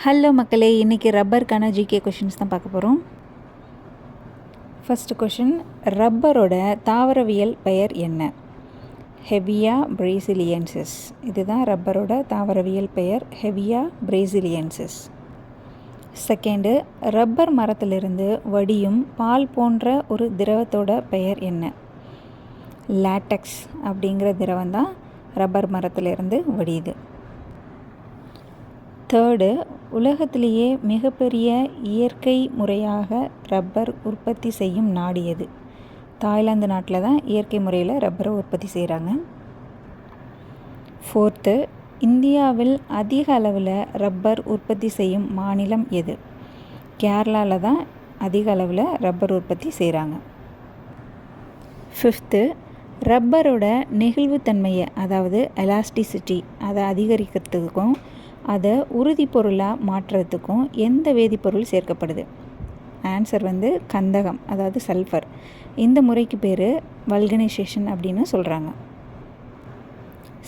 Hello மக்களே, இன்றைக்கி ரப்பருக்கான GK questions தான் பார்க்க போகிறோம். ஃபஸ்ட்டு கொஷின், ரப்பரோட தாவரவியல் பெயர் என்ன? ஹெவியா பிரேசிலியன்சிஸ். இதுதான் ரப்பரோட தாவரவியல் பெயர், ஹெவியா பிரேசிலியன்சிஸ். செகண்டு, ரப்பர் மரத்திலிருந்து வடியும் பால் போன்ற ஒரு திரவத்தோட பெயர் என்ன? லேட்டக்ஸ் அப்படிங்கிற திரவம் தான் ரப்பர் மரத்திலிருந்து வடியுது. தேர்டு, உலகத்திலேயே மிகப்பெரிய இயற்கை முறையாக ரப்பர் உற்பத்தி செய்யும் நாடு எது? தாய்லாந்து நாட்டில் தான் இயற்கை முறையில் ரப்பரை உற்பத்தி செய்கிறாங்க. ஃபோர்த்து, இந்தியாவில் அதிக அளவில் ரப்பர் உற்பத்தி செய்யும் மாநிலம் எது? கேரளாவில் தான் அதிக அளவில் ரப்பர் உற்பத்தி செய்கிறாங்க. ஃபிஃப்த்து, ரப்பரோட நெகிழ்வுத்தன்மையை, அதாவது எலாஸ்டிசிட்டி, அதை அதிகரிக்கிறதுக்கும் அதை உறுதிப்பொருளாக மாற்றுறதுக்கும் எந்த வேதிப்பொருள் சேர்க்கப்படுது? ஆன்சர் கந்தகம், அதாவது சல்ஃபர். இந்த முறைக்கு பேர் வல்கனைசேஷன் அப்படின்னு சொல்கிறாங்க.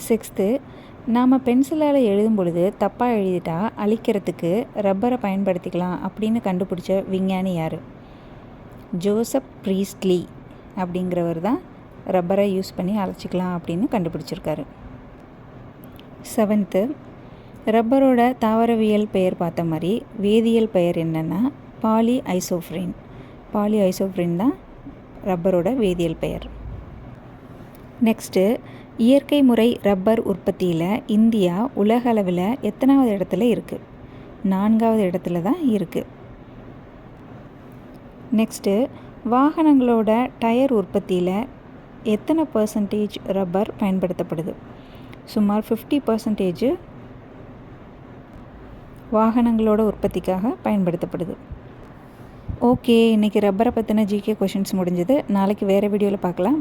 சிக்ஸ்த்து, நாம் பென்சிலால் எழுதும் பொழுது தப்பாக எழுதிட்டா அழிக்கிறதுக்கு ரப்பரை பயன்படுத்திக்கலாம் அப்படின்னு கண்டுபிடிச்ச விஞ்ஞானி யார்? ஜோசப் ப்ரீஸ்ட்லி அப்படிங்கிறவர் தான் ரப்பரை யூஸ் பண்ணி அழைச்சிக்கலாம் அப்படின்னு கண்டுபிடிச்சிருக்காரு. செவன்த்து, ரப்பரோட தாவரவியல் பெயர் பார்த்த மாதிரி வேதியியல் பெயர் என்னென்னா பாலி ஐசோப்ரீன். பாலி ஐசோப்ரீன் தான் ரப்பரோட வேதியியல் பெயர். நெக்ஸ்ட்டு, இயற்கை முறை ரப்பர் உற்பத்தியில் இந்தியா உலக அளவில் எத்தனாவது இடத்துல இருக்குது? 4வது இடத்துல தான் இருக்குது. நெக்ஸ்ட்டு, வாகனங்களோட டயர் உற்பத்தியில் எத்தனை % ரப்பர் பயன்படுத்தப்படுது? சுமார் 50% வாகனங்களோட உற்பத்திக்காக பயன்படுத்தப்படுது. ஓகே, இன்றைக்கி ரப்பரை பற்றின ஜிகே கொஷின்ஸ் முடிஞ்சது. நாளைக்கு வேறு வீடியோவில் பார்க்கலாம்.